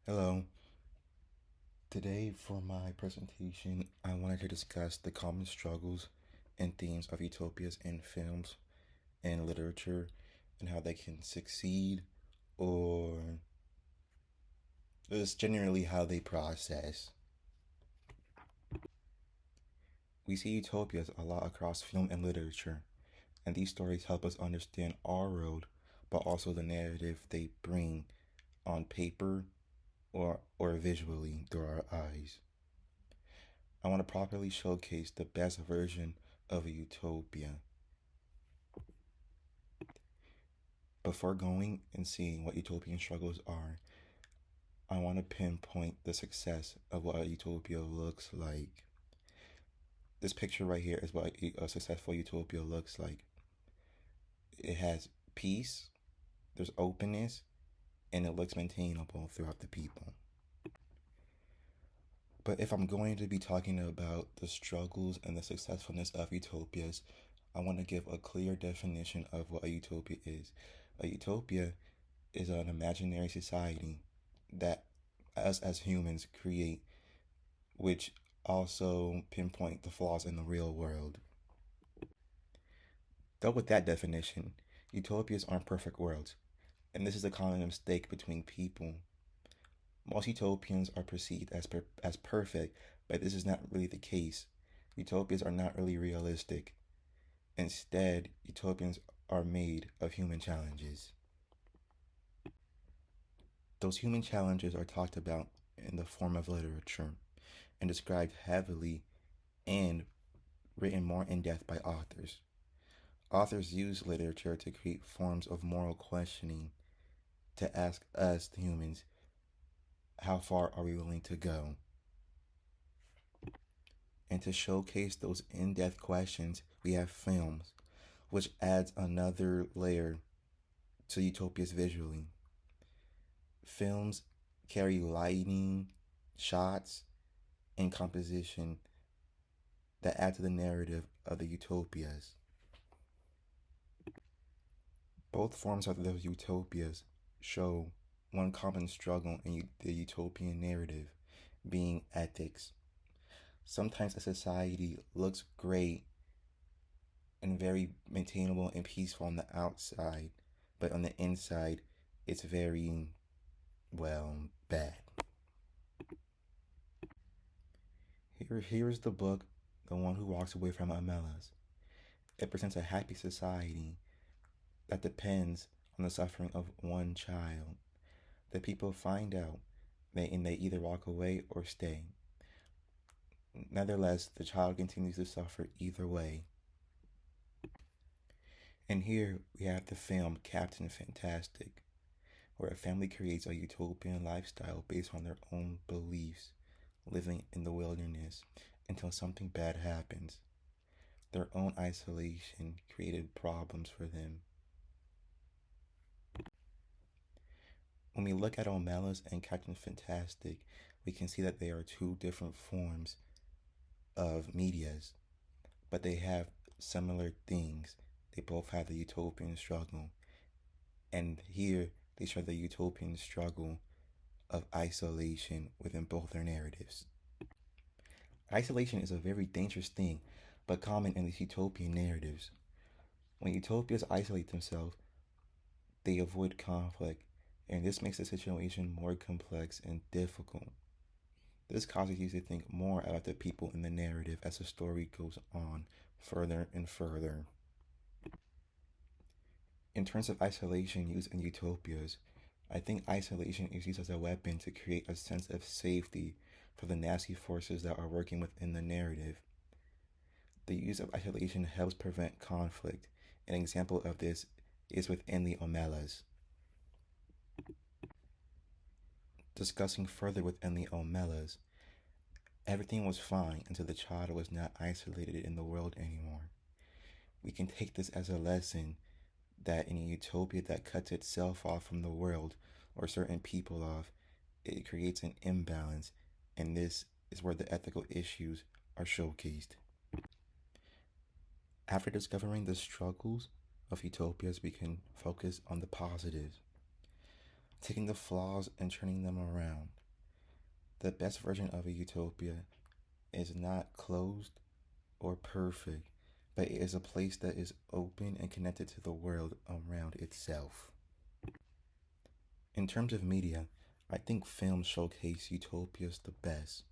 Hello. Today, for my presentation, I wanted to discuss the common struggles and themes of utopias in films and literature and how they can succeed or just generally how they process. We see utopias a lot across film and literature, and these stories help us understand our world, but also the narrative they bring on paper or visually through our eyes. I want to properly showcase the best version of a utopia. Before going and seeing what utopian struggles are, I want to pinpoint the success of what a utopia looks like. This picture right here is what a successful utopia looks like. It has peace, there's openness, and it looks maintainable throughout the people. But if I'm going to be talking about the struggles and the successfulness of utopias, I want to give a clear definition of what a utopia is. A utopia is an imaginary society that us as humans create, which also pinpoint the flaws in the real world. Though with that definition, utopias aren't perfect worlds, and this is a common mistake between people. Most utopians are perceived as perfect, but this is not really the case. Utopias are not really realistic. Instead, utopians are made of human challenges. Those human challenges are talked about in the form of literature and described heavily and written more in depth by authors. Authors use literature to create forms of moral questioning to ask us, the humans, how far are we willing to go? And to showcase those in depth questions, we have films, which adds another layer to utopias visually. Films carry lighting, shots, and composition that add to the narrative of the utopias. Both forms of those utopias show one common struggle in the utopian narrative being ethics. Sometimes a society looks great and very maintainable and peaceful on the outside, but on the inside, it's very, well, bad. Here's the book, The One Who Walks Away from Amelas. It presents a happy society that depends on the suffering of one child. The people find out and they either walk away or stay. Nevertheless, the child continues to suffer either way. And here we have the film Captain Fantastic, where a family creates a utopian lifestyle based on their own beliefs, living in the wilderness until something bad happens. Their own isolation created problems for them. When we look at Omelas and Captain Fantastic, we can see that they are two different forms of medias, but they have similar things. They both have the utopian struggle. And here they show the utopian struggle of isolation within both their narratives. Isolation is a very dangerous thing, but common in these utopian narratives. When utopias isolate themselves, they avoid conflict, and this makes the situation more complex and difficult. This causes you to think more about the people in the narrative as the story goes on further and further. In terms of isolation used in utopias, I think isolation is used as a weapon to create a sense of safety for the nasty forces that are working within the narrative. The use of isolation helps prevent conflict. An example of this is within the Omelas. Discussing further within the Omelas, everything was fine until the child was not isolated in the world anymore. We can take this as a lesson that in a utopia that cuts itself off from the world or certain people off, it creates an imbalance, and this is where the ethical issues are showcased. After discovering the struggles of utopias, we can focus on the positives. taking the flaws and turning them around. The best version of a utopia is not closed or perfect, but it is a place that is open and connected to the world around itself. In terms of media, I think films showcase utopias the best.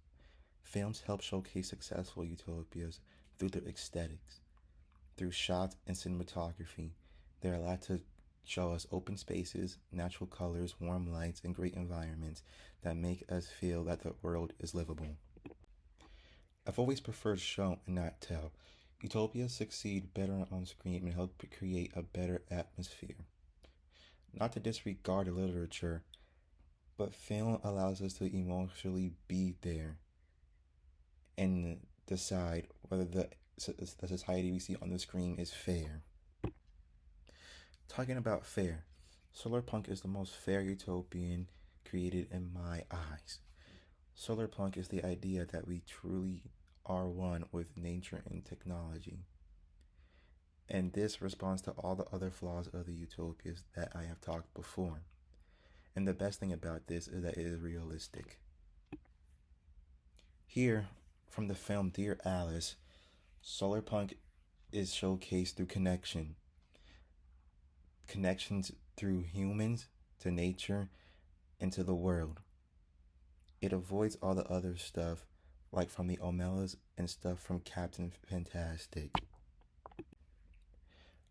Films help showcase successful utopias through their aesthetics. Through shots and cinematography, they're allowed to show us open spaces, natural colors, warm lights, and great environments that make us feel that the world is livable. I've always preferred show and not tell. Utopias succeed better on screen and help create a better atmosphere. Not to disregard the literature, but film allows us to emotionally be there and decide whether the society we see on the screen is fair. Talking about fair, Solarpunk is the most fair utopian created in my eyes. Solarpunk is the idea that we truly are one with nature and technology. And this responds to all the other flaws of the utopias that I have talked before. And the best thing about this is that it is realistic. Here, from the film Dear Alice, Solarpunk is showcased through connections through humans to nature and to the world. It avoids all the other stuff, like from the Omelas and stuff from Captain Fantastic.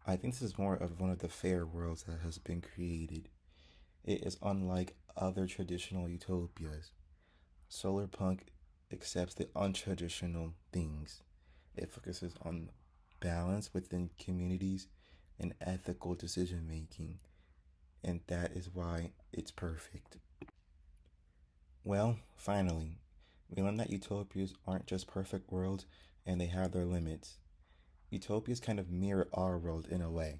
I think this is more of one of the fair worlds that has been created. It is unlike other traditional utopias. Solarpunk accepts the untraditional things. It focuses on balance within communities and ethical decision making, and that is why it's perfect. Well, finally, we learn that utopias aren't just perfect worlds and they have their limits. Utopias kind of mirror our world in a way,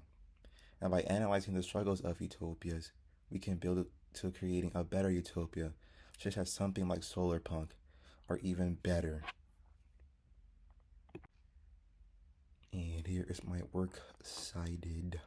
and by analyzing the struggles of utopias, we can build to creating a better utopia, such as something like Solarpunk, or even better. And here is my work cited.